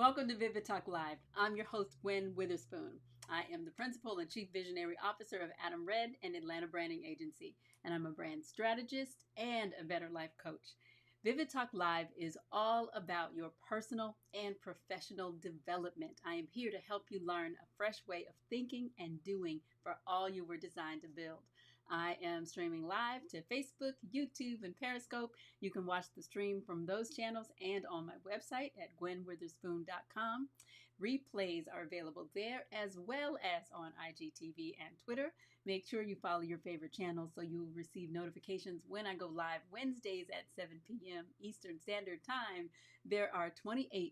Welcome to Vivid Talk Live. I'm your host, Gwen Witherspoon. I am the Principal and Chief Visionary Officer of Adam Red and Atlanta Branding Agency, and I'm a brand strategist and a Better Life Coach. Vivid Talk Live is all about your personal and professional development. I am here to help you learn a fresh way of thinking and doing for all you were designed to build. I am streaming live to Facebook, YouTube, and Periscope. You can watch the stream from those channels and on my website at gwenwitherspoon.com. Replays are available there as well as on IGTV and Twitter. Make sure you follow your favorite channels so you will receive notifications when I go live Wednesdays at 7 p.m. Eastern Standard Time. There are 28.8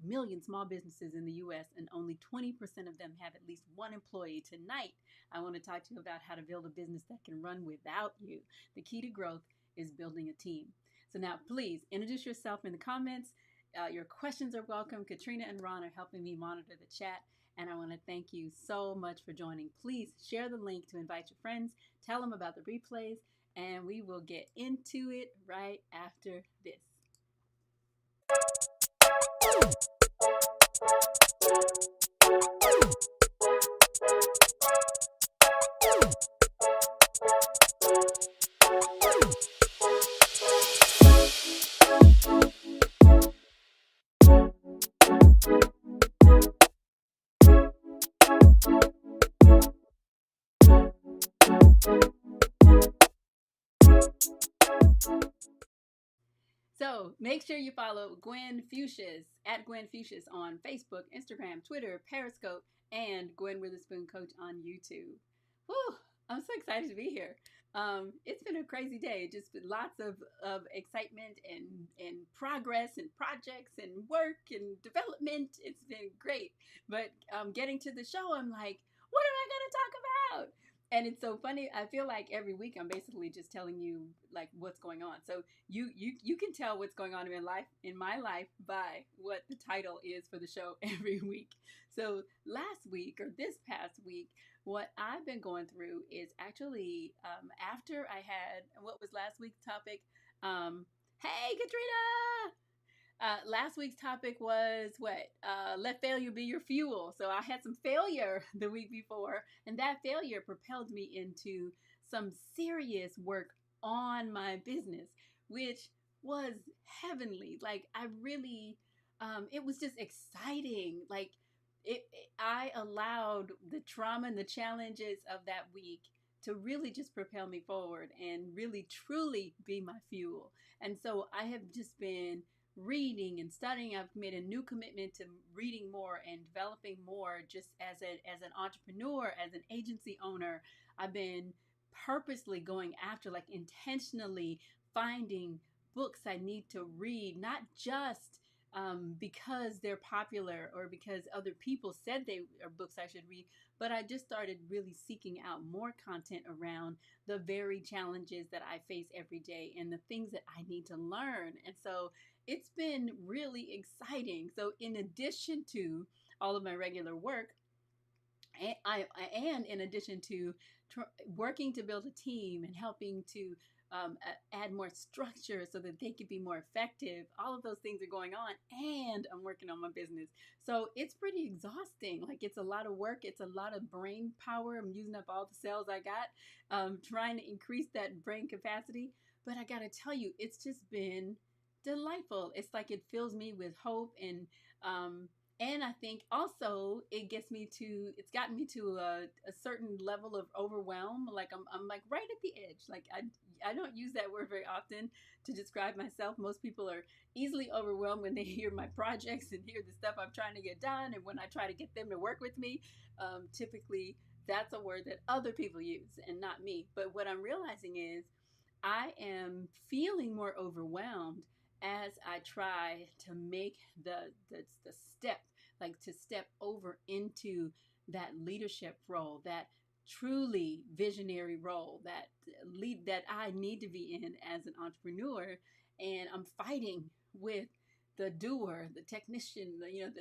million small businesses in the U.S. and only 20% of them have at least one employee. Tonight, I want to talk to you about how to build a business that can run without you. The key to growth is building a team. So now, please introduce yourself in the comments. Your questions are welcome. Katrina and Ron are helping me monitor the chat, and I want to thank you so much for joining. Please share the link to invite your friends, tell them about the replays, and we will get into it right after this. So make sure you follow Gwen Fuchsias at Gwen Fuchsias on Facebook, Instagram, Twitter, Periscope, and Gwen Witherspoon Coach on YouTube. Whew, I'm so excited to be here. It's been a crazy day, just lots of excitement and progress and projects and work and development. It's been great. But getting to the show, I'm like, what am I going to talk about? And it's so funny. I feel like every week I'm basically just telling you like what's going on. So you can tell what's going on in my life by what the title is for the show every week. So last week or this past week, what I've been going through is actually after I had what was last week's topic. Hey Katrina, last week's topic was what? Let failure be your fuel. So I had some failure the week before, and that failure propelled me into some serious work on my business, which was heavenly. Like, I really, it was just exciting. Like, I allowed the trauma and the challenges of that week to really just propel me forward and really truly be my fuel. And so I have just been reading and studying. I've made a new commitment to reading more and developing more just as an entrepreneur, as an agency owner. I've been purposely going after, like intentionally finding books I need to read, not just because they're popular or because other people said they are books I should read, but I just started really seeking out more content around the very challenges that I face every day and the things that I need to learn. And so it's been really exciting. So in addition to all of my regular work, and in addition to working to build a team and helping to add more structure so that they could be more effective, all of those things are going on, and I'm working on my business. So it's pretty exhausting. Like, it's a lot of work. It's a lot of brain power. I'm using up all the cells I got, trying to increase that brain capacity. But I got to tell you, it's just been delightful. It's like it fills me with hope, and I think also it's gotten me to a certain level of overwhelm. Like I'm like right at the edge. Like I don't use that word very often to describe myself. Most people are easily overwhelmed when they hear my projects and hear the stuff I'm trying to get done. And when I try to get them to work with me, typically that's a word that other people use and not me. But what I'm realizing is I am feeling more overwhelmed as I try to make the step, like to step over into that leadership role, that truly visionary role that I need to be in as an entrepreneur. And I'm fighting with the doer, the technician,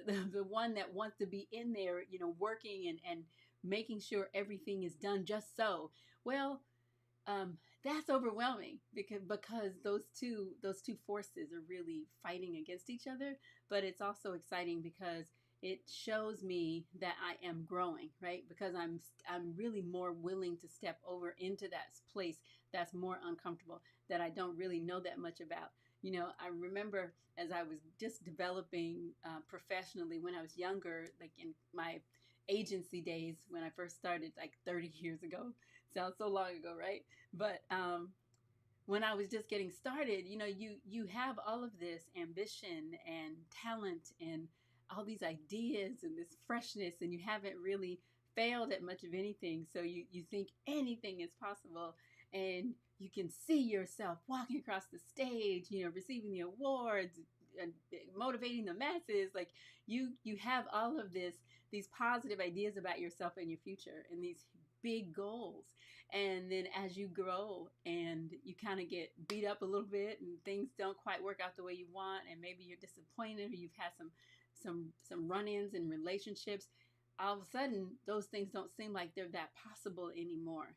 the one that wants to be in there, working and making sure everything is done just so. Well, that's overwhelming because those two forces are really fighting against each other. But it's also exciting because it shows me that I am growing, right? Because I'm really more willing to step over into that place that's more uncomfortable, that I don't really know that much about. I remember as I was just developing professionally when I was younger, like in my agency days when I first started, like 30 years ago. Sounds so long ago, right? But when I was just getting started, you have all of this ambition and talent and all these ideas and this freshness, and you haven't really failed at much of anything. So you think anything is possible, and you can see yourself walking across the stage, receiving the awards and motivating the masses. Like you have all of these positive ideas about yourself and your future and these big goals. And then as you grow and you kind of get beat up a little bit and things don't quite work out the way you want, and maybe you're disappointed or you've had some run-ins in relationships, all of a sudden those things don't seem like they're that possible anymore,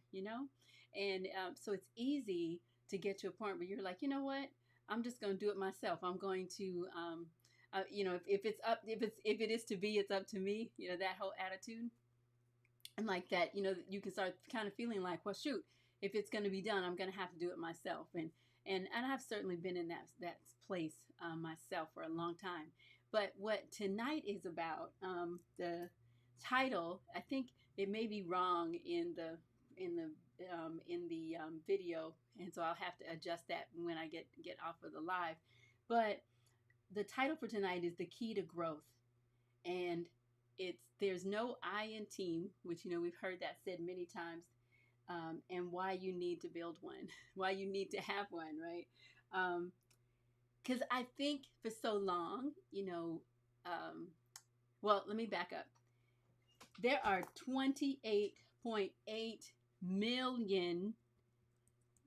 and so it's easy to get to a point where you're like, you know what, I'm just going to do it myself. I'm going to if it is to be, it's up to me, that whole attitude. And like that, you can start kind of feeling like, well, shoot, if it's going to be done, I'm going to have to do it myself. And I've certainly been in that place myself for a long time. But what tonight is about, the title, I think it may be wrong in the in the video, and so I'll have to adjust that when I get off of the live. But the title for tonight is The Key to Growth, and there's no I in team, which we've heard that said many times, and why you need to build one, why you need to have one, right? Because I think for so long, well, let me back up. There are 28.8 million.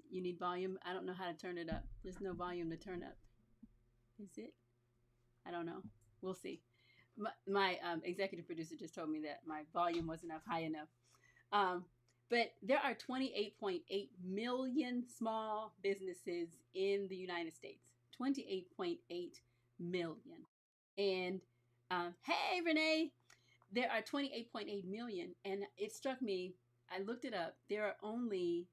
You need volume. I don't know how to turn it up. There's no volume to turn up. Is it? I don't know. We'll see. My executive producer just told me that my volume wasn't up high enough. But there are 28.8 million small businesses in the United States. 28.8 million. And hey, Renee, there are 28.8 million. And it struck me, I looked it up, there are only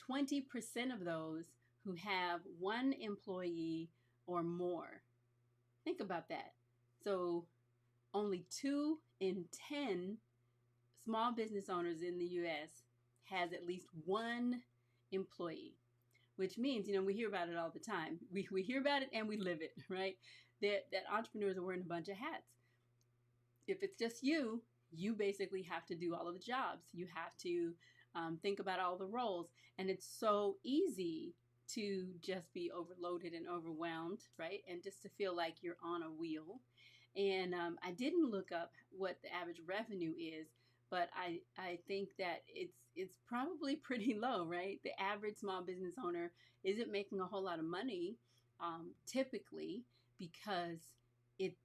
20% of those who have one employee or more. Think about that. So only 2 in 10 small business owners in the U.S. has at least one employee, which means, we hear about it all the time. We hear about it and we live it, right? That entrepreneurs are wearing a bunch of hats. If it's just you basically have to do all of the jobs. You have to think about all the roles. And it's so easy to just be overloaded and overwhelmed, right? And just to feel like you're on a wheel. And I didn't look up what the average revenue is, but I think that it's probably pretty low, right? The average small business owner isn't making a whole lot of money, typically, because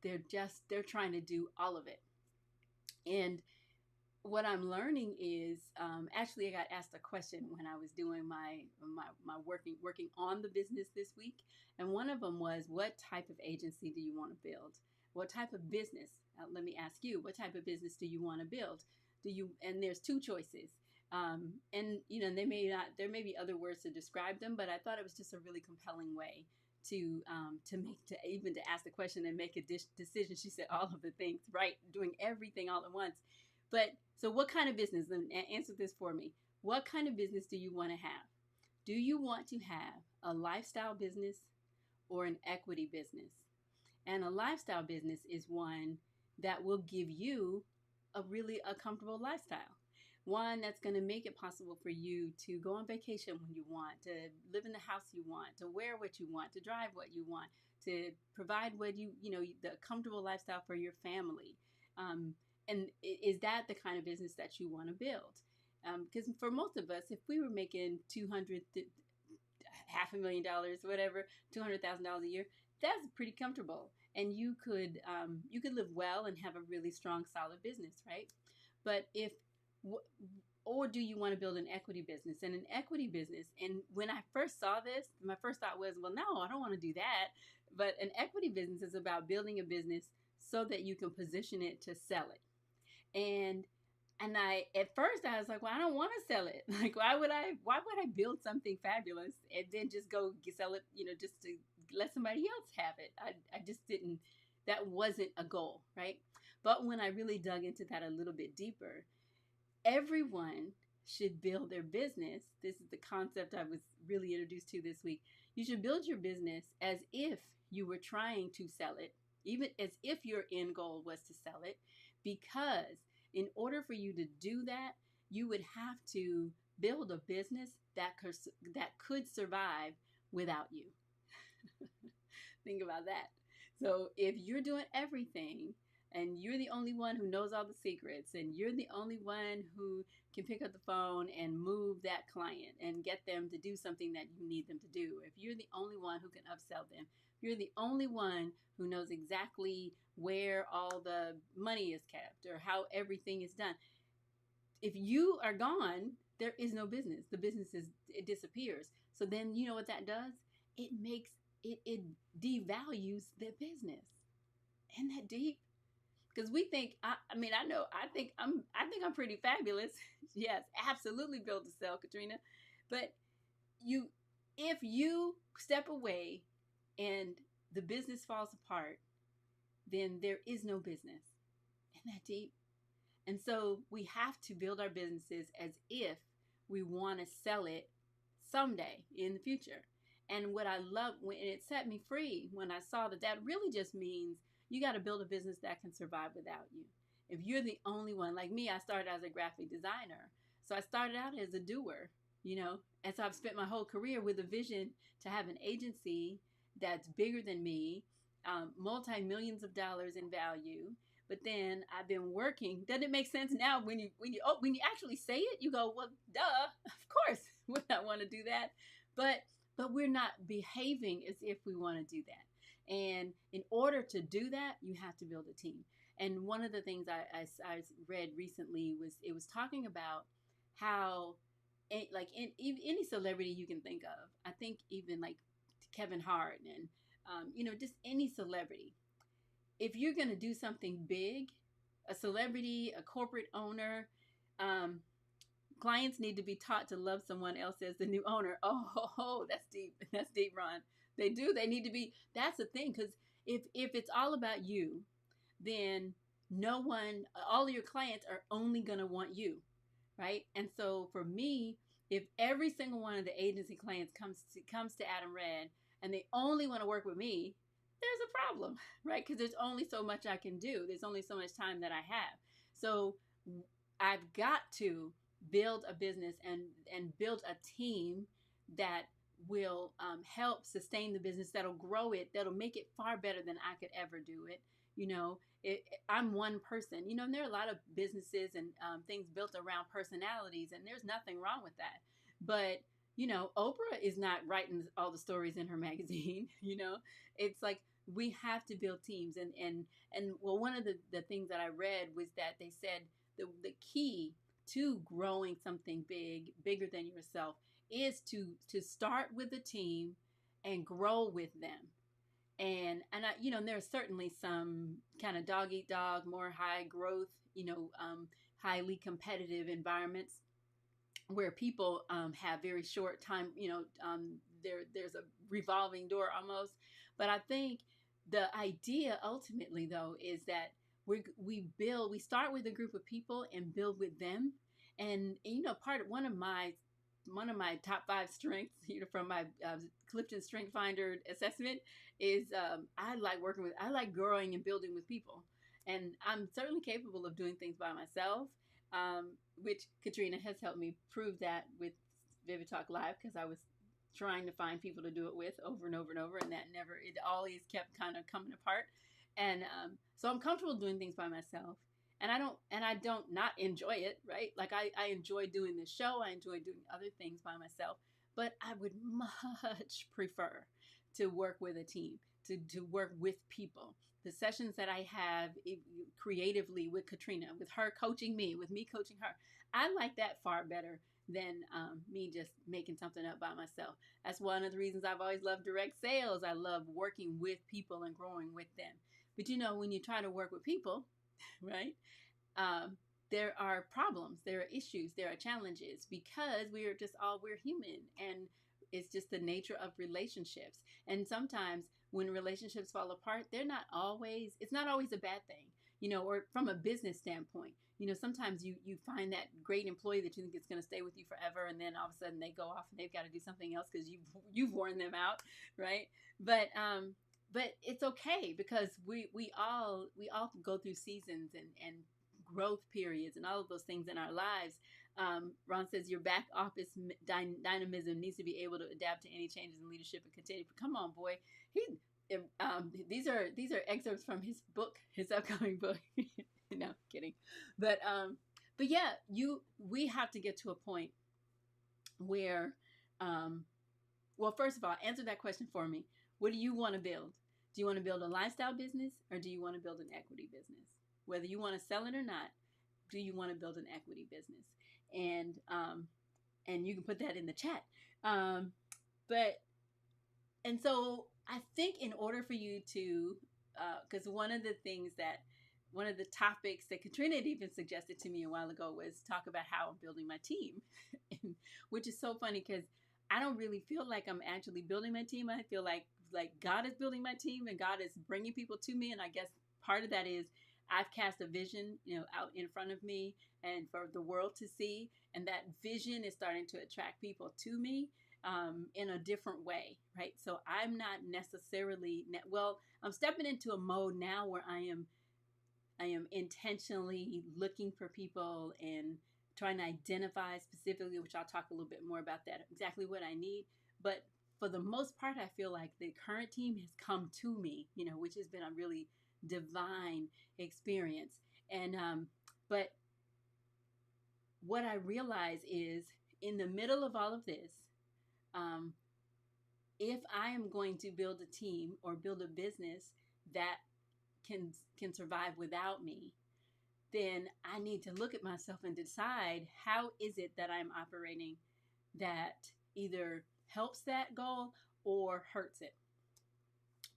they're trying to do all of it. And what I'm learning is, actually, I got asked a question when I was doing my working on the business this week, and one of them was, what type of agency do you want to build? What type of business? Let me ask you, what type of business do you want to build? And there's 2 choices. And there may be other words to describe them, but I thought it was just a really compelling way to ask the question and make a decision. She said all of the things, right? Doing everything all at once. But so what kind of business? And answer this for me. What kind of business do you want to have? Do you want to have a lifestyle business or an equity business? And a lifestyle business is one that will give you a comfortable lifestyle. One that's going to make it possible for you to go on vacation when you want, to live in the house you want, to wear what you want, to drive what you want, to provide the comfortable lifestyle for your family. And is that the kind of business that you want to build? Because for most of us, if we were making $500,000, whatever, $200,000 a year, that's pretty comfortable. And you could live well and have a really strong, solid business, right? But or do you want to build an equity business? And an equity business, and when I first saw this, my first thought was, well, no, I don't want to do that. But an equity business is about building a business so that you can position it to sell it. And at first I was like, well, I don't want to sell it. Like, why would I build something fabulous and then just go sell it, just to let somebody else have it? I just didn't, that wasn't a goal, right? But when I really dug into that a little bit deeper, everyone should build their business. This is the concept I was really introduced to this week. You should build your business as if you were trying to sell it, even as if your end goal was to sell it, because in order for you to do that, you would have to build a business that could survive without you. Think about that. So if you're doing everything and you're the only one who knows all the secrets and you're the only one who can pick up the phone and move that client and get them to do something that you need them to do, if you're the only one who can upsell them, if you're the only one who knows exactly where all the money is kept or how everything is done, if you are gone, there is no business. The business it disappears. So then you know what that does? It devalues the business. Isn't that deep? Because we think, I think I'm pretty fabulous. Yes, absolutely build to sell, Katrina. But if you step away and the business falls apart, then there is no business. Isn't that deep? And so we have to build our businesses as if we want to sell it someday in the future. And what I love, when it set me free when I saw that that really just means you got to build a business that can survive without you. If you're the only one, like me, I started as a graphic designer. So I started out as a doer, and so I've spent my whole career with a vision to have an agency that's bigger than me, multi-millions of dollars in value. But then I've been working. Doesn't it make sense now when you actually say it? You go, well, duh, of course would I want to do that, but we're not behaving as if we want to do that. And in order to do that, you have to build a team. And one of the things I read recently was talking about how, like in any celebrity you can think of, I think even like Kevin Hart and just any celebrity, if you're going to do something big, a celebrity, a corporate owner, clients need to be taught to love someone else as the new owner. Oh, that's deep. That's deep, Ron. They do. They need to be. That's the thing, because if it's all about you, then all of your clients are only going to want you, right? And so for me, if every single one of the agency clients comes to Adam Red and they only want to work with me, there's a problem, right? Because there's only so much I can do. There's only so much time that I have. So I've got to build a business and build a team that will help sustain the business, that'll grow it, that'll make it far better than I could ever do it. I'm one person, and there are a lot of businesses and things built around personalities, and there's nothing wrong with that. But, Oprah is not writing all the stories in her magazine, it's like we have to build teams. And well, one of the things that I read was that they said the key to growing something bigger than yourself is to start with a team and grow with them. And I, there are certainly some kind of dog eat dog, more high growth, highly competitive environments where people have very short time, there's a revolving door almost. But I think the idea ultimately, though, is that we start with a group of people and build with them. And one of my top 5 strengths, from my Clifton Strength Finder assessment is I like growing and building with people. And I'm certainly capable of doing things by myself, which Katrina has helped me prove that with Vivid Talk Live, because I was trying to find people to do it with over and over and over, and it always kept kind of coming apart. And so I'm comfortable doing things by myself. And I don't not enjoy it, right? Like I enjoy doing this show. I enjoy doing other things by myself, but I would much prefer to work with a team, to work with people. The sessions that I have creatively with Katrina, with her coaching me, with me coaching her, I like that far better than me just making something up by myself. That's one of the reasons I've always loved direct sales. I love working with people and growing with them. But when you try to work with people, right? There are problems, there are issues, there are challenges, because we're human, and it's just the nature of relationships. And sometimes when relationships fall apart, it's not always a bad thing, or from a business standpoint. Sometimes you find that great employee that you think is going to stay with you forever, and then all of a sudden they go off and they've got to do something else because you've worn them out, right? But it's okay, because we all go through seasons and growth periods and all of those things in our lives. Ron says your back office dynamism needs to be able to adapt to any changes in leadership and continue. Come on, boy. These are excerpts from his book, his upcoming book. No, kidding. But yeah, we have to get to a point where, well, first of all, answer that question for me. What do you want to build? Do you want to build a lifestyle business, or do you want to build an equity business? Whether you want to sell it or not, do you want to build an equity business? And you can put that in the chat. And so I think in order for you to, because one of the topics that Katrina had even suggested to me a while ago was talk about how I'm building my team, which is so funny because I don't really feel like I'm actually building my team. I feel like God is building my team, and God is bringing people to me. And I guess part of that is I've cast a vision, out in front of me and for the world to see. And that vision is starting to attract people to me in a different way, right? So I'm not necessarily, I'm stepping into a mode now where I am intentionally looking for people and trying to identify specifically, which I'll talk a little bit more about that, exactly what I need. But for the most part, I feel like the current team has come to me, which has been a really divine experience. And, but what I realize is in the middle of all of this, if I am going to build a team or build a business that can survive without me, then I need to look at myself and decide how is it that I'm operating that either helps that goal or hurts it.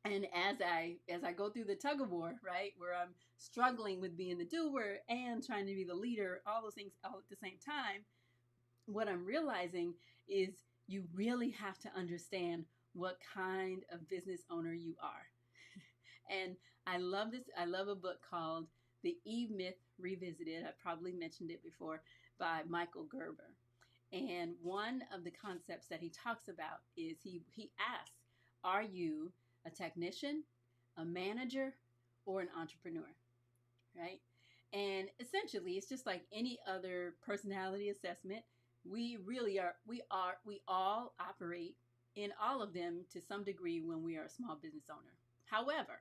And as I go through the tug of war, right, where I'm struggling with being the doer and trying to be the leader, all those things all at the same time, what I'm realizing is you really have to understand what kind of business owner you are. And I love this. I love a book called The Eve Myth Revisited. I probably mentioned it before, by Michael Gerber. And one of the concepts that he talks about is he asks, are you a technician, a manager, or an entrepreneur? Right? And essentially, it's just like any other personality assessment. We all operate in all of them to some degree when we are a small business owner. However,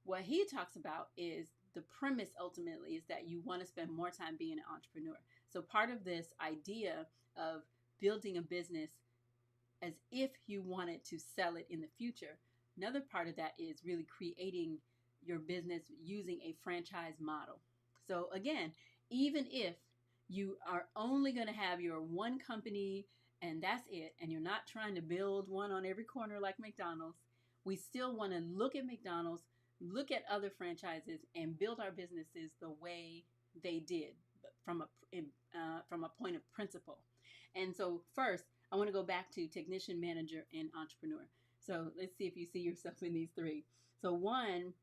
what he talks about is the premise ultimately is that you want to spend more time being an entrepreneur. So part of this idea of building a business as if you wanted to sell it in the future, another part of that is really creating your business using a franchise model. So again, even if you are only going to have your one company and that's it, and you're not trying to build one on every corner like McDonald's, we still want to look at McDonald's, look at other franchises, and build our businesses the way they did from a point of principle. And so first, I want to go back to technician, manager, and entrepreneur. So let's see if you see yourself in these three. So one,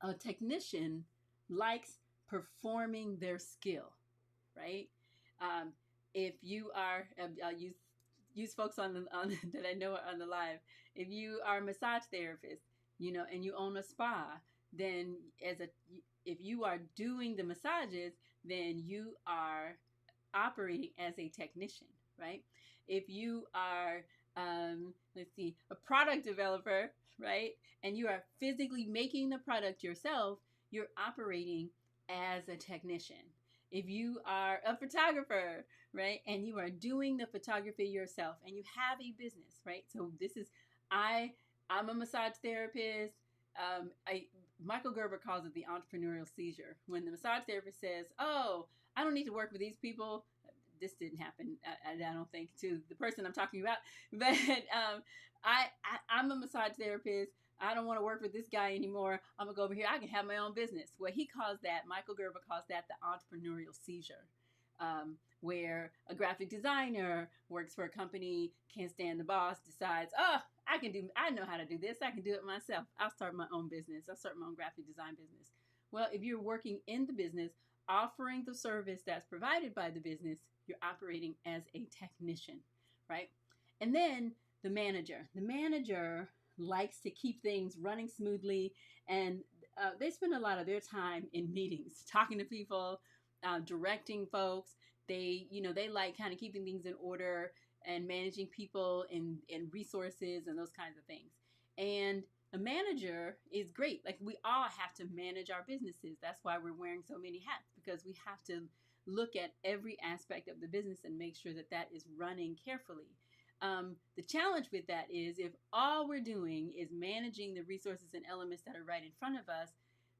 a technician likes performing their skill, right? If you are, I'll use folks on that I know are on the live. If you are a massage therapist, and you own a spa, then if you are doing the massages, then you are operating as a technician, right? If you are, a product developer, right, and you are physically making the product yourself, you're operating as a technician. If you are a photographer, right, and you are doing the photography yourself and you have a business, right? So this is, I'm a massage therapist. Michael Gerber calls it the entrepreneurial seizure. When the massage therapist says, oh, I don't need to work with these people. This didn't happen, I don't think, to the person I'm talking about. But I'm a massage therapist. I don't want to work with this guy anymore. I'm going to go over here. I can have my own business. Well, Michael Gerber calls that the entrepreneurial seizure, where a graphic designer works for a company, can't stand the boss, decides, oh, I know how to do this. I can do it myself. I'll start my own business. I'll start my own graphic design business. Well, if you're working in the business, offering the service that's provided by the business, you're operating as a technician, right? And then the manager. The manager likes to keep things running smoothly, and they spend a lot of their time in meetings, talking to people, directing folks. They like kind of keeping things in order and managing people and resources and those kinds of things. And a manager is great. Like, we all have to manage our businesses. That's why we're wearing so many hats, because we have to look at every aspect of the business and make sure that that is running carefully. The challenge with that is if all we're doing is managing the resources and elements that are right in front of us,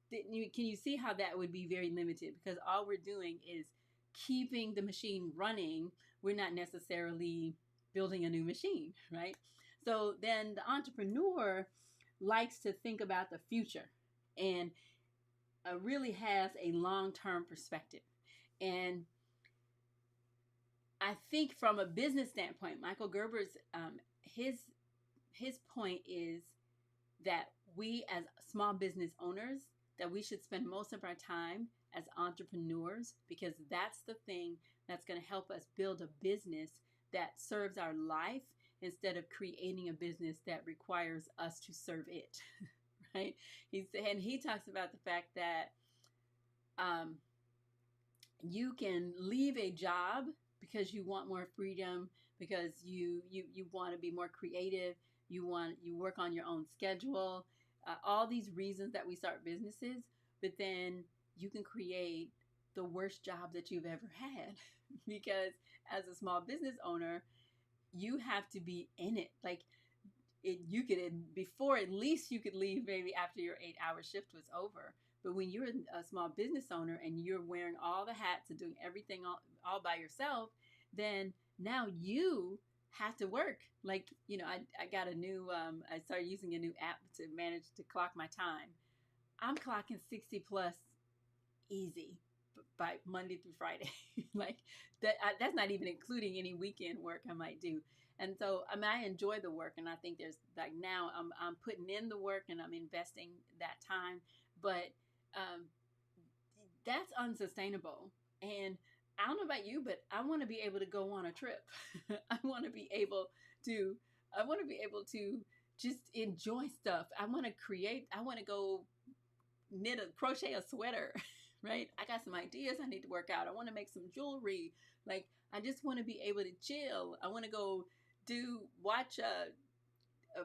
can you see how that would be very limited? Because all we're doing is keeping the machine running. We're not necessarily building a new machine, right? So then the entrepreneur likes to think about the future and really has a long-term perspective. And I think from a business standpoint, Michael Gerber's his point is that we as small business owners that we should spend most of our time as entrepreneurs, because that's the thing that's going to help us build a business that serves our life instead of creating a business that requires us to serve it. Right? He talks about the fact that you can leave a job because you want more freedom, because you want to be more creative, you work on your own schedule, all these reasons that we start businesses, but then you can create the worst job that you've ever had because as a small business owner, you have to be in it. Like you could, before, at least you could leave maybe after your 8-hour shift was over. But when you're a small business owner and you're wearing all the hats and doing everything all by yourself, then now you have to work. Like, I got a new, I started using a new app to manage to clock my time. I'm clocking 60 plus easy by Monday through Friday. Like that's not even including any weekend work I might do. And so, I enjoy the work, and I think there's like now I'm putting in the work and I'm investing that time, but that's unsustainable. And I don't know about you, but I want to be able to go on a trip. I want to be able to just enjoy stuff. I want to go crochet a sweater, right? I got some ideas I need to work out. I want to make some jewelry. Like, I just want to be able to chill. I want to go watch a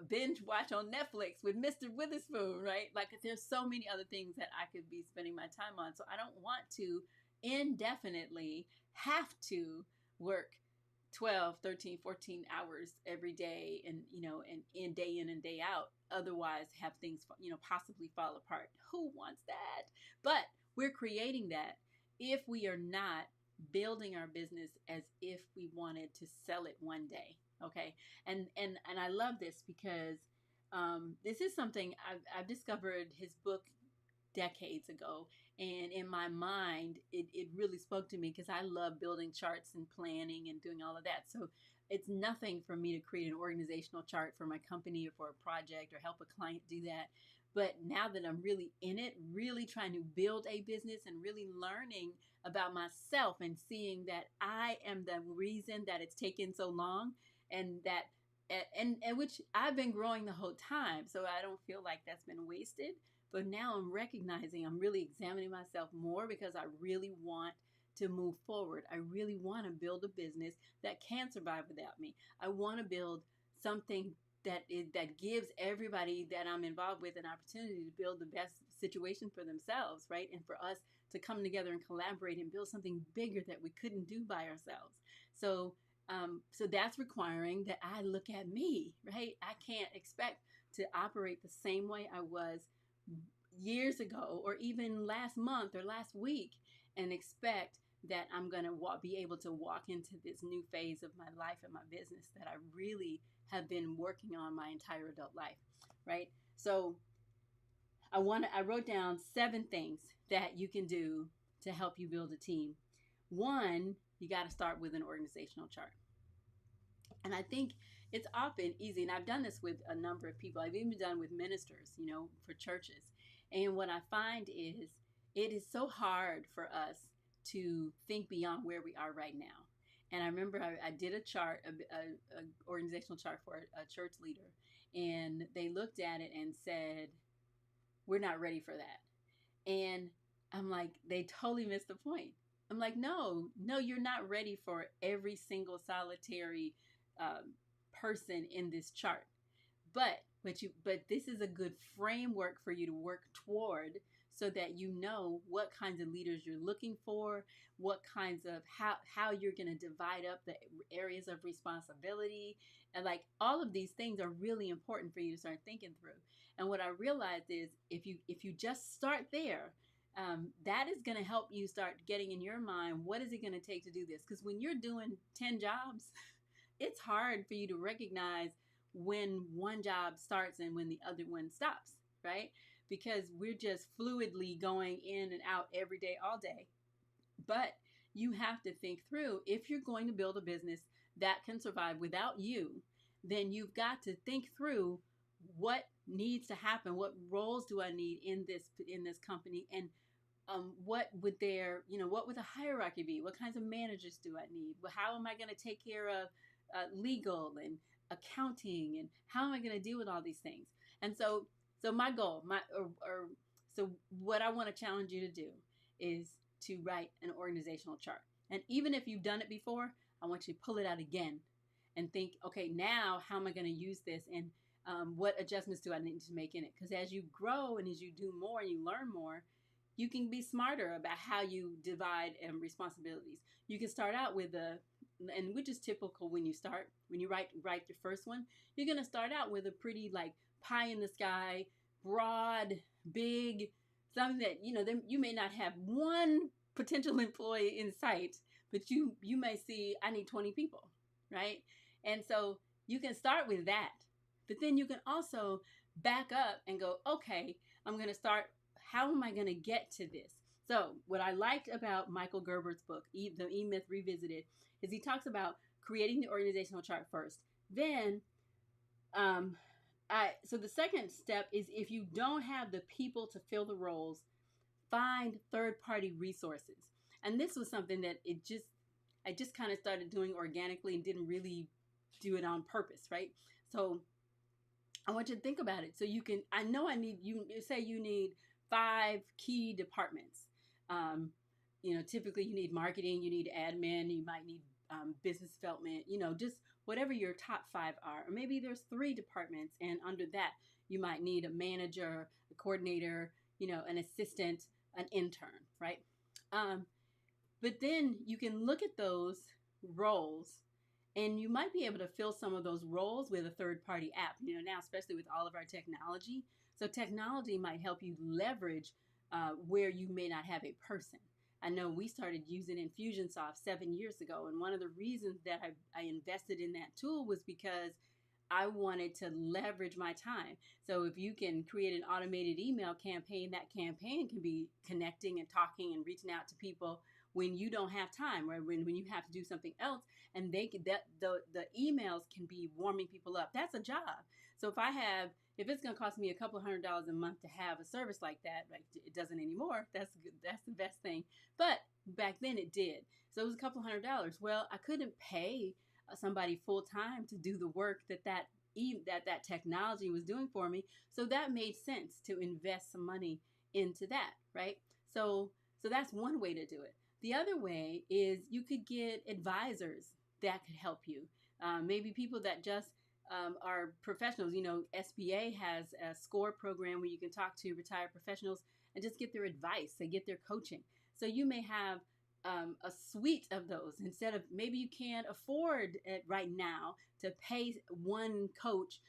binge watch on Netflix with Mr. Witherspoon, right? Like, there's so many other things that I could be spending my time on. So I don't want to indefinitely have to work 12, 13, 14 hours every day and in day in and day out. Otherwise have things, possibly fall apart. Who wants that? But we're creating that if we are not building our business as if we wanted to sell it one day. Okay. And I love this because this is something I've discovered his book decades ago. And in my mind, it really spoke to me because I love building charts and planning and doing all of that. So it's nothing for me to create an organizational chart for my company or for a project or help a client do that. But now that I'm really in it, really trying to build a business and really learning about myself and seeing that I am the reason that it's taken so long, and that and which I've been growing the whole time. So I don't feel like that's been wasted. But now I'm recognizing, I'm really examining myself more because I really want to move forward. I really want to build a business that can survive without me. I want to build something that gives everybody that I'm involved with an opportunity to build the best situation for themselves, right? And for us to come together and collaborate and build something bigger that we couldn't do by ourselves. So that's requiring that I look at me, right? I can't expect to operate the same way I was years ago or even last month or last week and expect that I'm going to be able to walk into this new phase of my life and my business that I really have been working on my entire adult life, right? So I wrote down 7 things that you can do to help you build a team. 1, you got to start with an organizational chart. And I think it's often easy, and I've done this with a number of people. I've even done with ministers, for churches. And what I find is it is so hard for us to think beyond where we are right now. And I remember I did a chart, a organizational chart for a church leader, and they looked at it and said, we're not ready for that. And I'm like, they totally missed the point. I'm like, no, you're not ready for every single solitary person in this chart. But this is a good framework for you to work toward, so that you know what kinds of leaders you're looking for, what kinds of how you're going to divide up the areas of responsibility, and like all of these things are really important for you to start thinking through. And what I realized is if you just start there, that is going to help you start getting in your mind, what is it going to take to do this? Because when you're doing 10 jobs, it's hard for you to recognize when one job starts and when the other one stops, right? Because we're just fluidly going in and out every day, all day. But you have to think through, if you're going to build a business that can survive without you, then you've got to think through, what needs to happen, what roles do I need in this company, and what would what would the hierarchy be? What kinds of managers do I need? Well, how am I going to take care of legal and accounting, and how am I going to deal with all these things? And so my goal, so what I want to challenge you to do is to write an organizational chart. And even if you've done it before, I want you to pull it out again and think, okay, now how am I going to use this, and what adjustments do I need to make in it? Because as you grow and as you do more and you learn more, you can be smarter about how you divide responsibilities. You can start out with and which is typical when you start, when you write your first one, you're going to start out with a pretty like pie in the sky, broad, big, something that, you may not have one potential employee in sight, but you may see, I need 20 people, right? And so you can start with that, but then you can also back up and go, okay, I'm going to start, how am I going to get to this? So what I liked about Michael Gerber's book, The E-Myth Revisited, is he talks about creating the organizational chart first. Then, so the second step is, if you don't have the people to fill the roles, find third-party resources. And this was something that I just kind of started doing organically and didn't really do it on purpose, right? So I want you to think about it. So you can, you say you need 5 key departments. Typically you need marketing, you need admin, you might need business development, just whatever your top 5 are. Or maybe there's 3 departments, and under that you might need a manager, a coordinator, an assistant, an intern, right? But then you can look at those roles, and you might be able to fill some of those roles with a third-party app. Now, especially with all of our technology. So technology might help you leverage where you may not have a person. I know we started using Infusionsoft 7 years ago, and one of the reasons that I invested in that tool was because I wanted to leverage my time. So if you can create an automated email campaign, that campaign can be connecting and talking and reaching out to people when you don't have time, or when you have to do something else, and the emails can be warming people up. That's a job. So if it's going to cost me a couple $100 a month to have a service like that, like it doesn't anymore. That's good. That's the best thing. But back then it did. So it was a couple $100. Well, I couldn't pay somebody full time to do the work that technology was doing for me. So that made sense to invest some money into that, right? So that's one way to do it. The other way is you could get advisors that could help you. Maybe people that just are professionals. SBA has a SCORE program where you can talk to retired professionals and just get their advice and get their coaching. So you may have a suite of those. Instead of, maybe you can't afford it right now to pay one coach,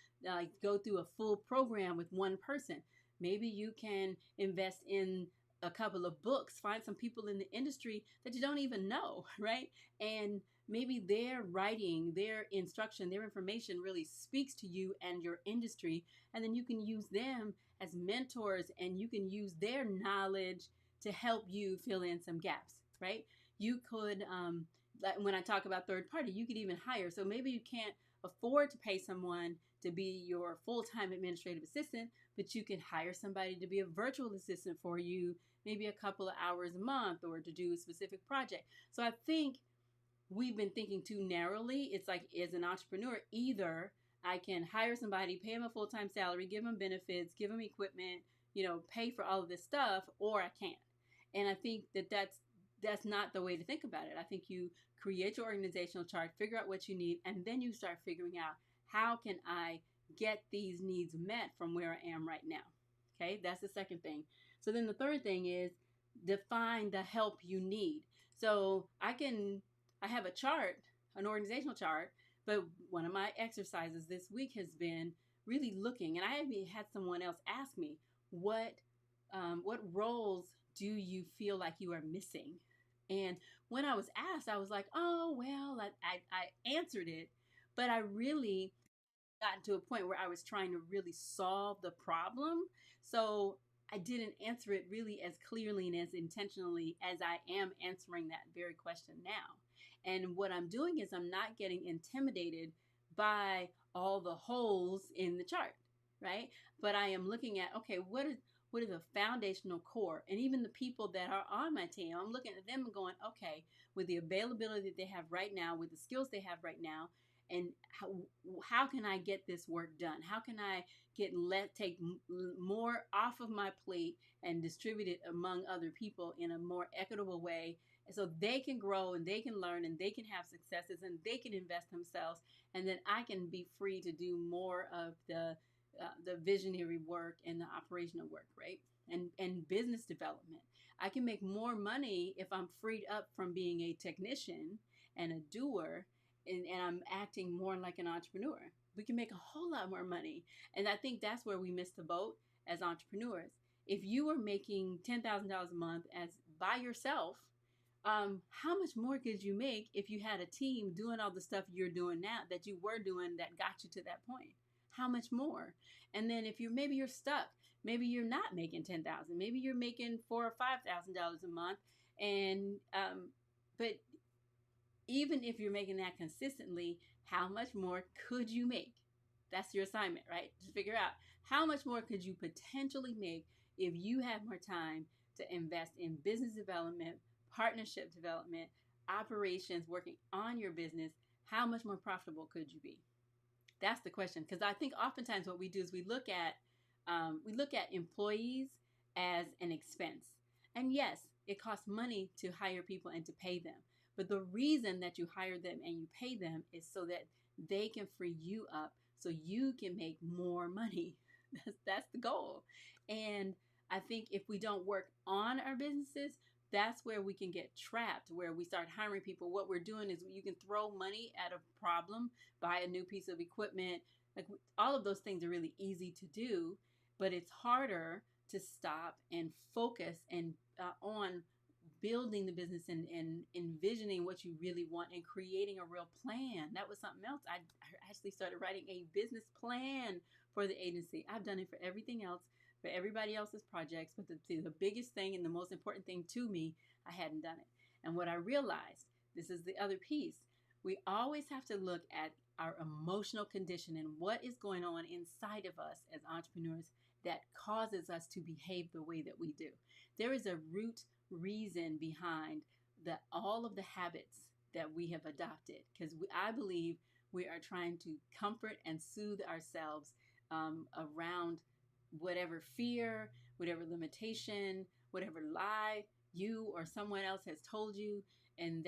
go through a full program with one person. Maybe you can invest in a couple of books, find some people in the industry that you don't even know, right? And maybe their writing, their instruction, their information really speaks to you and your industry. And then you can use them as mentors, and you can use their knowledge to help you fill in some gaps, right? You could, like when I talk about third party, you could even hire. So maybe you can't afford to pay someone to be your full-time administrative assistant, but you can hire somebody to be a virtual assistant for you, maybe a couple of hours a month, or to do a specific project. So I think we've been thinking too narrowly. It's like, as an entrepreneur, either I can hire somebody, pay them a full-time salary, give them benefits, give them equipment, pay for all of this stuff, or I can't. And I think that's not the way to think about it. I think you create your organizational chart, figure out what you need, and then you start figuring out, how can I get these needs met from where I am right now? Okay, that's the second thing. So then the third thing is, define the help you need. So I have a chart, an organizational chart, but one of my exercises this week has been really looking, and I even had someone else ask me, what roles do you feel like you are missing? And when I was asked, I was like, oh, well, I answered it, but I really gotten to a point where I was trying to really solve the problem. So I didn't answer it really as clearly and as intentionally as I am answering that very question now. And what I'm doing is, I'm not getting intimidated by all the holes in the chart, right? But I am looking at, okay, what is a foundational core? And even the people that are on my team, I'm looking at them and going, okay, with the availability that they have right now, with the skills they have right now, and how can I get this work done? How can I take more off of my plate and distribute it among other people in a more equitable way, so they can grow and they can learn and they can have successes and they can invest themselves, and then I can be free to do more of the visionary work and the operational work, right? And business development. I can make more money if I'm freed up from being a technician and a doer, and I'm acting more like an entrepreneur. We can make a whole lot more money. And I think that's where we miss the boat as entrepreneurs. If you were making $10,000 a month as by yourself, how much more could you make if you had a team doing all the stuff you're doing now, that you were doing, that got you to that point? How much more? And then if maybe you're stuck, maybe you're not making 10,000, maybe you're making $4,000 or $5,000 a month, and but even if you're making that consistently, how much more could you make? That's your assignment, right? Just figure out how much more could you potentially make if you have more time to invest in business development, partnership development, operations, working on your business. How much more profitable could you be? That's the question. Because I think oftentimes what we do is we look at employees as an expense. And yes, it costs money to hire people and to pay them. But the reason that you hire them and you pay them is so that they can free you up so you can make more money. That's the goal. And I think if we don't work on our businesses, that's where we can get trapped, where we start hiring people. What we're doing is you can throw money at a problem, buy a new piece of equipment. Like, all of those things are really easy to do, but it's harder to stop and focus and on building the business and envisioning what you really want and creating a real plan. That was something else. I actually started writing a business plan for the agency. I've done it for everything else, for everybody else's projects, but the biggest thing and the most important thing to me, I hadn't done it. And what I realized, this is the other piece, we always have to look at our emotional condition and what is going on inside of us as entrepreneurs that causes us to behave the way that we do. There is a root reason behind all of the habits that we have adopted, because I believe we are trying to comfort and soothe ourselves around whatever fear, whatever limitation, whatever lie you or someone else has told you, and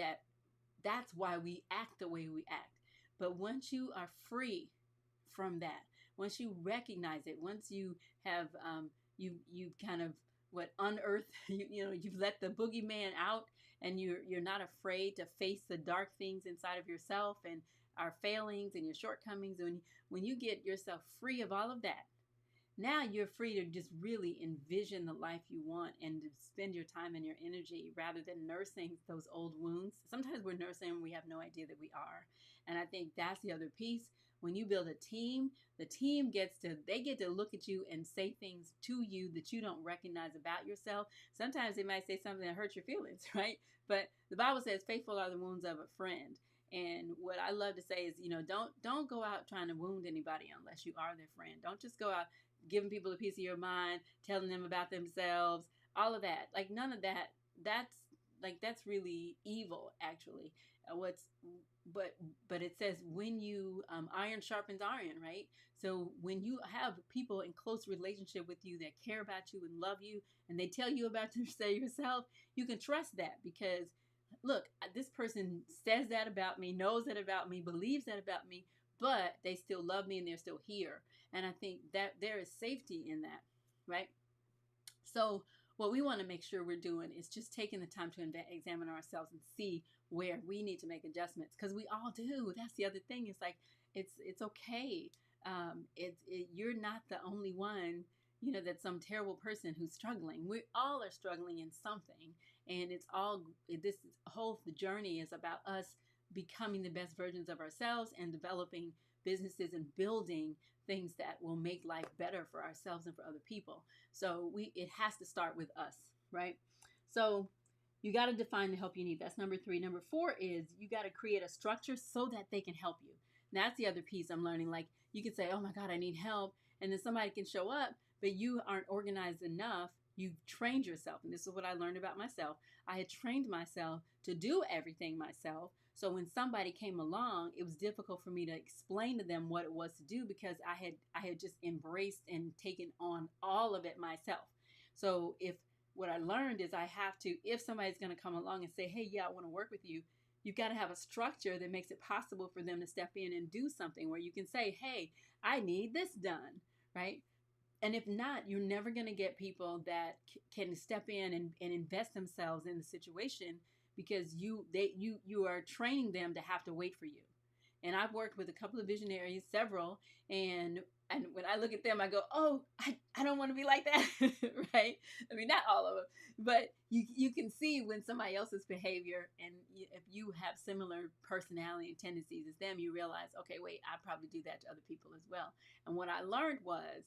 that's why we act the way we act. But once you are free from that, once you recognize it, once you have you kind of unearthed, you've let the boogeyman out, and you're not afraid to face the dark things inside of yourself and our failings and your shortcomings. When you get yourself free of all of that, now you're free to just really envision the life you want and to spend your time and your energy rather than nursing those old wounds. Sometimes we're nursing and we have no idea that we are. And I think that's the other piece. When you build a team, the team get to look at you and say things to you that you don't recognize about yourself. Sometimes they might say something that hurts your feelings, right? But the Bible says faithful are the wounds of a friend. And what I love to say is, don't go out trying to wound anybody unless you are their friend. Don't just go out giving people a piece of your mind, telling them about themselves, all of that. Like, none of that. That's really evil, actually. But it says when you iron sharpens iron, right? So when you have people in close relationship with you that care about you and love you, and they tell you about yourself, you can trust that, because look, this person says that about me, knows that about me, believes that about me, but they still love me and they're still here. And I think that there is safety in that, right? So what we want to make sure we're doing is just taking the time to examine ourselves and see where we need to make adjustments, because we all do. That's the other thing. It's like, it's okay. You're not the only one, that's some terrible person who's struggling. We all are struggling in something, and the journey is about us becoming the best versions of ourselves and developing businesses and building things that will make life better for ourselves and for other people. So it has to start with us, right? So you got to define the help you need. That's number 3. Number 4 is you got to create a structure so that they can help you. And that's the other piece I'm learning. Like, you can say, oh my God, I need help. And then somebody can show up, but you aren't organized enough. You've trained yourself. And this is what I learned about myself. I had trained myself to do everything myself. So when somebody came along, it was difficult for me to explain to them what it was to do, because I had just embraced and taken on all of it myself. So what I learned is I have to, if somebody's going to come along and say, hey, yeah, I want to work with you, you've got to have a structure that makes it possible for them to step in and do something where you can say, hey, I need this done, right? And if not, you're never going to get people that can step in and invest themselves in the situation, because you are training them to have to wait for you. And I've worked with a couple of visionaries, several, and when I look at them, I go, oh, I don't want to be like that, right? I mean, not all of them, but you can see when somebody else's behavior, and if you have similar personality and tendencies as them, you realize, okay, wait, I probably do that to other people as well. And what I learned was,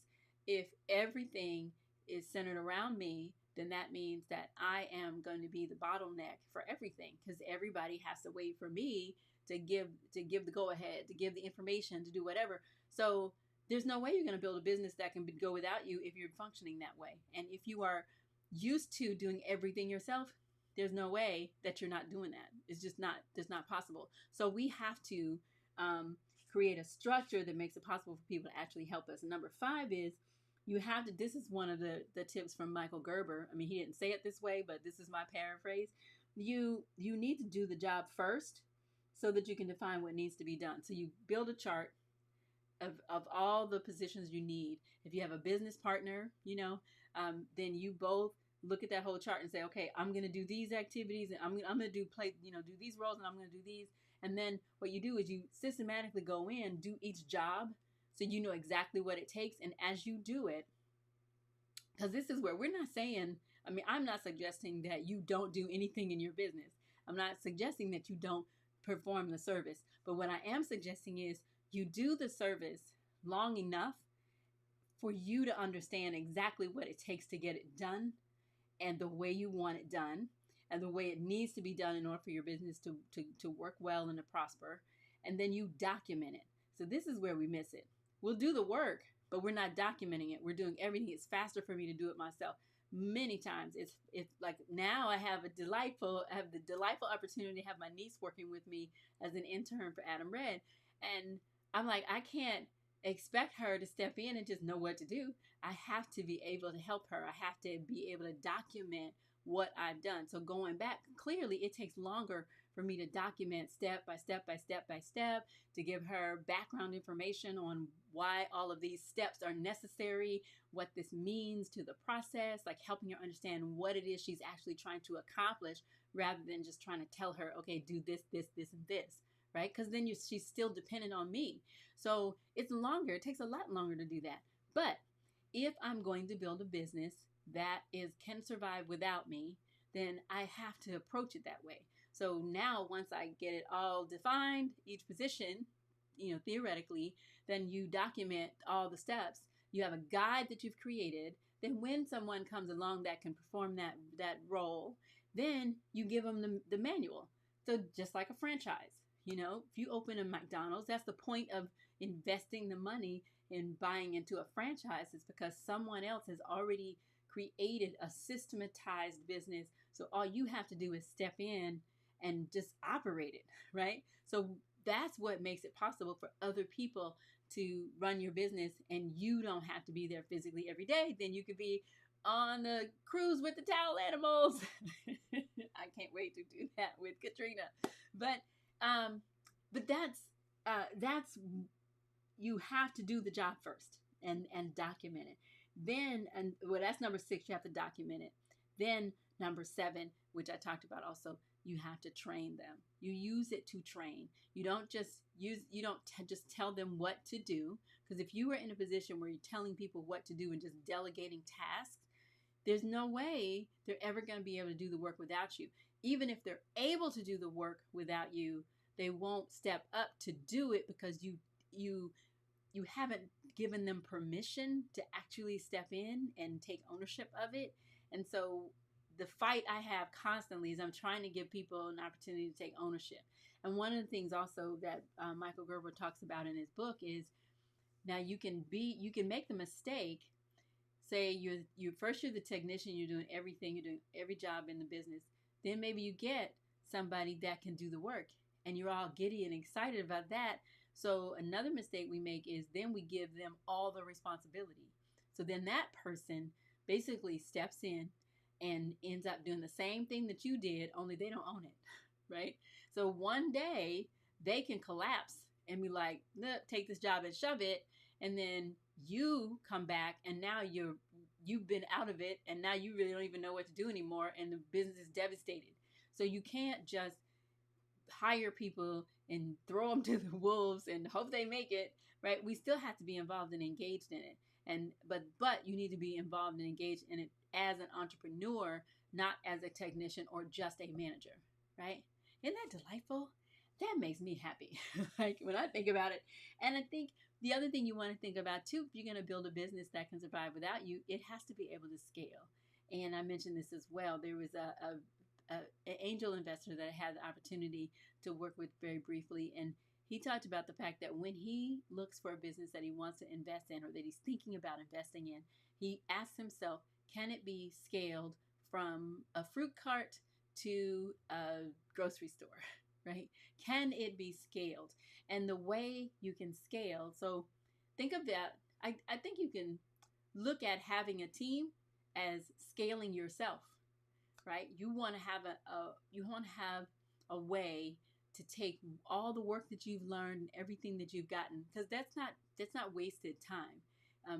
if everything is centered around me, then that means that I am going to be the bottleneck for everything, because everybody has to wait for me to give the go ahead, to give the information, to do whatever. So there's no way you're going to build a business that can go without you if you're functioning that way. And if you are used to doing everything yourself, there's no way that you're not doing that. It's not possible. So we have to create a structure that makes it possible for people to actually help us. And number 5 is, you have to, this is one of the tips from Michael Gerber. I mean, he didn't say it this way, but this is my paraphrase. You need to do the job first so that you can define what needs to be done. So you build a chart of all the positions you need. If you have a business partner, then you both look at that whole chart and say, okay, I'm going to do these activities, and I'm going to do these roles, and I'm going to do these. And then what you do is you systematically go in, do each job, so you know exactly what it takes. And as you do it, because this is where we're not saying, I mean, I'm not suggesting that you don't do anything in your business. I'm not suggesting that you don't perform the service. But what I am suggesting is you do the service long enough for you to understand exactly what it takes to get it done, and the way you want it done, and the way it needs to be done in order for your business to work well and to prosper. And then you document it. So this is where we miss it. We'll do the work, but we're not documenting it. We're doing everything. It's faster for me to do it myself. Many times it's like, now I have the delightful opportunity to have my niece working with me as an intern for Adam Red. And I'm like, I can't expect her to step in and just know what to do. I have to be able to help her. I have to be able to document what I've done. So going back, clearly it takes longer for me to document step by step by step by step, to give her background information on why all of these steps are necessary, what this means to the process, like helping her understand what it is she's actually trying to accomplish, rather than just trying to tell her, okay, do this, this, this, and this, right? Because then she's still dependent on me. So it's longer. It takes a lot longer to do that. But if I'm going to build a business that can survive without me, then I have to approach it that way. So now, once I get it all defined, each position, theoretically, then you document all the steps. You have a guide that you've created. Then when someone comes along that can perform that role, then you give them the manual. So just like a franchise, if you open a McDonald's, that's the point of investing the money in buying into a franchise, is because someone else has already created a systematized business. So all you have to do is step in and just operate it, right? So that's what makes it possible for other people to run your business, and you don't have to be there physically every day. Then you could be on a cruise with the towel animals. I can't wait to do that with Katrina. But that's you have to do the job first and document it. Then, that's number 6, you have to document it. Then number 7, which I talked about also, you have to train them. You use it to train. You don't just just tell them what to do, because if you were in a position where you're telling people what to do and just delegating tasks, there's no way they're ever going to be able to do the work without you. Even if they're able to do the work without you, they won't step up to do it, because you haven't given them permission to actually step in and take ownership of it. And so the fight I have constantly is I'm trying to give people an opportunity to take ownership. And one of the things also that Michael Gerber talks about in his book is Now you can make the mistake. Say you're the technician, you're doing everything, you're doing every job in the business. Then maybe you get somebody that can do the work, and you're all giddy and excited about that. So another mistake we make is then we give them all the responsibility. So then that person basically steps in and ends up doing the same thing that you did, only they don't own it, right? So one day they can collapse and be like, nope, take this job and shove it. And then you come back and now you've been out of it, and now you really don't even know what to do anymore, and the business is devastated. So you can't just hire people and throw them to the wolves and hope they make it, right? We still have to be involved and engaged in it. And but you need to be involved and engaged in it as an entrepreneur, not as a technician or just a manager, right? Isn't that delightful? That makes me happy. Like when I think about it. And I think the other thing you want to think about too, if you're going to build a business that can survive without you, it has to be able to scale. And I mentioned this as well. There was an angel investor that I had the opportunity to work with very briefly, and he talked about the fact that when he looks for a business that he wants to invest in or that he's thinking about investing in, he asks himself, can it be scaled from a fruit cart to a grocery store, right? Can it be scaled? And the way you can scale, so think of that. I think you can look at having a team as scaling yourself, right? You want to have a way to take all the work that you've learned and everything that you've gotten, because that's not wasted time.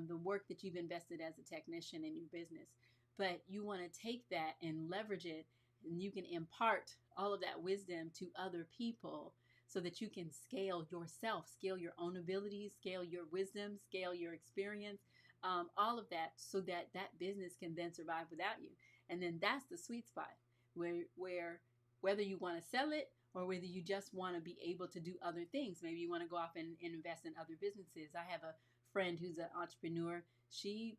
The work that you've invested as a technician in your business, but you want to take that and leverage it, and you can impart all of that wisdom to other people so that you can scale yourself, scale your own abilities, scale your wisdom, scale your experience, all of that, so that that business can then survive without you. And then that's the sweet spot where whether you want to sell it or whether you just want to be able to do other things. Maybe you want to go off and invest in other businesses. I have a friend who's an entrepreneur. She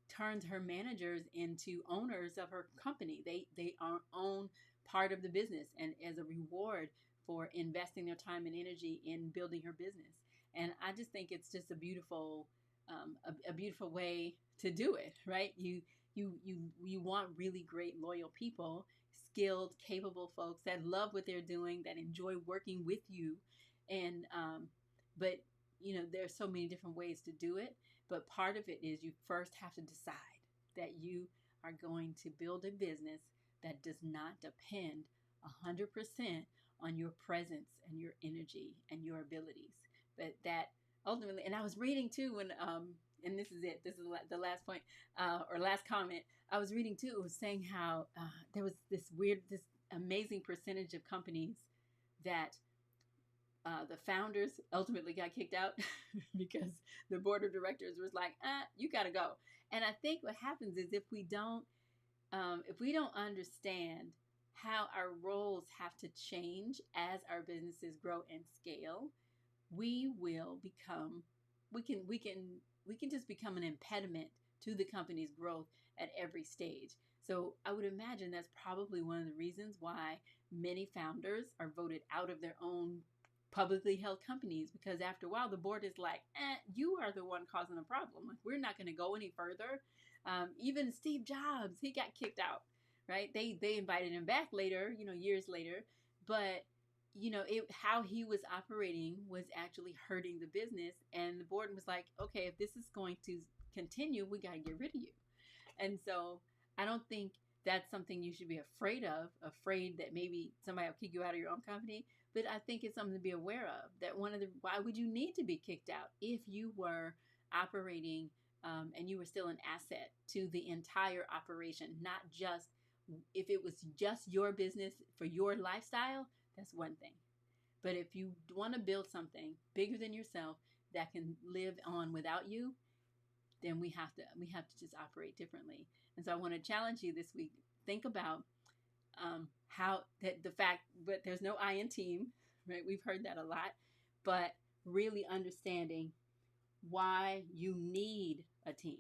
turns her managers into owners of her company. They own part of the business, and as a reward for investing their time and energy in building her business. And I just think it's just a beautiful way to do it, right? You want really great, loyal people, skilled, capable folks that love what they're doing, that enjoy working with you. And but there's so many different ways to do it. But part of it is you first have to decide that you are going to build a business that does not depend 100% on your presence and your energy and your abilities. But that ultimately, and I was reading too when and this is it. This is the last point or last comment. I was reading too. It was saying how there was this amazing percentage of companies that the founders ultimately got kicked out because the board of directors was like, you got to go. And I think what happens is if we don't understand how our roles have to change as our businesses grow and scale, we can just become an impediment to the company's growth at every stage. So I would imagine that's probably one of the reasons why many founders are voted out of their own publicly held companies, because after a while the board is like, you are the one causing the problem. Like, we're not going to go any further. Even Steve Jobs, he got kicked out, right? They invited him back later, years later, but how he was operating was actually hurting the business, and the board was like, okay, if this is going to continue, we got to get rid of you. And so I don't think that's something you should be afraid that maybe somebody will kick you out of your own company. But I think it's something to be aware of, that why would you need to be kicked out if you were operating and you were still an asset to the entire operation, not just if it was just your business for your lifestyle. That's one thing. But if you want to build something bigger than yourself that can live on without you, then we have to just operate differently. And so I want to challenge you this week. Think about but there's no I in team, right? We've heard that a lot, but really understanding why you need a team.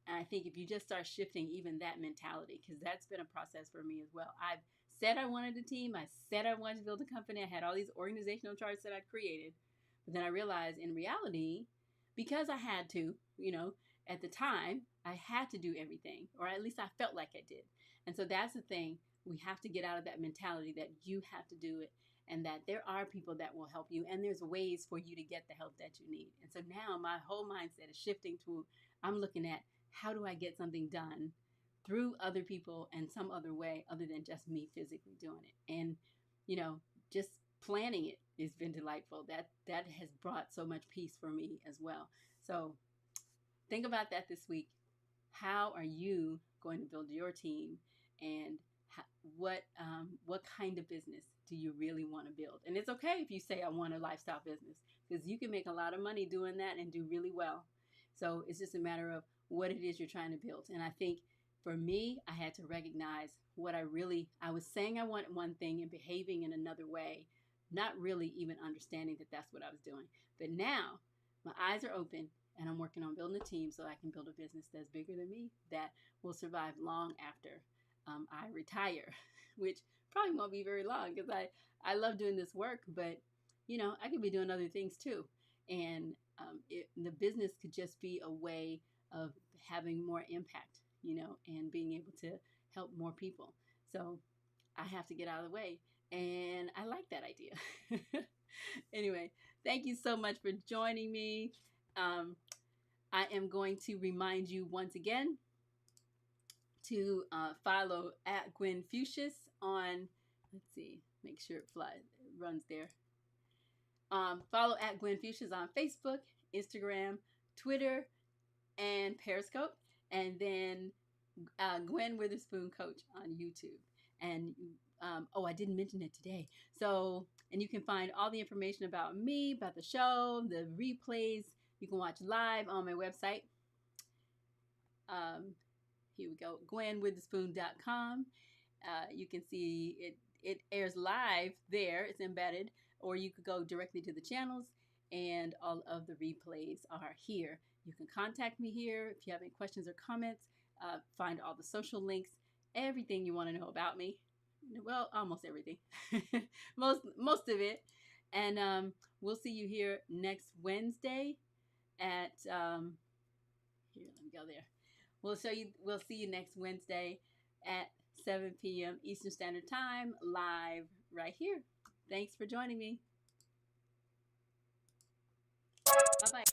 And I think if you just start shifting even that mentality, because that's been a process for me as well. I've said I wanted a team. I said I wanted to build a company. I had all these organizational charts that I'd created. But then I realized in reality, because I had to, at the time, I had to do everything, or at least I felt like I did. And so that's the thing. We have to get out of that mentality that you have to do it, and that there are people that will help you, and there's ways for you to get the help that you need. And so now my whole mindset is shifting to, I'm looking at, how do I get something done through other people and some other way other than just me physically doing it. And, just planning it has been delightful. That has brought so much peace for me as well. So think about that this week. How are you going to build your team, and what kind of business do you really want to build? And it's okay if you say, I want a lifestyle business, because you can make a lot of money doing that and do really well. So it's just a matter of what it is you're trying to build. And I think for me, I had to recognize what I was saying I wanted one thing and behaving in another way, not really even understanding that that's what I was doing. But now my eyes are open, and I'm working on building a team so I can build a business that's bigger than me, that will survive long after I retire, which probably won't be very long, because I love doing this work, but I could be doing other things too. And the business could just be a way of having more impact, and being able to help more people. So I have to get out of the way, and I like that idea. Anyway, thank you so much for joining me. I am going to remind you once again to follow at Gwen Fuchsius on, let's see, make sure it runs there. Follow at Gwen Fuchsius on Facebook, Instagram, Twitter, and Periscope, and then Gwen Witherspoon Coach on YouTube. And I didn't mention it today. So, and you can find all the information about me, about the show, the replays. You can watch live on my website. Here we go, GwenWitherspoon.com. You can see it airs live there. It's embedded. Or you could go directly to the channels, and all of the replays are here. You can contact me here if you have any questions or comments. Find all the social links, everything you want to know about me. Well, almost everything, most of it. And we'll see you here next Wednesday at here. Let me go there. We'll see you next Wednesday at 7 p.m. Eastern Standard Time, live right here. Thanks for joining me. Bye-bye.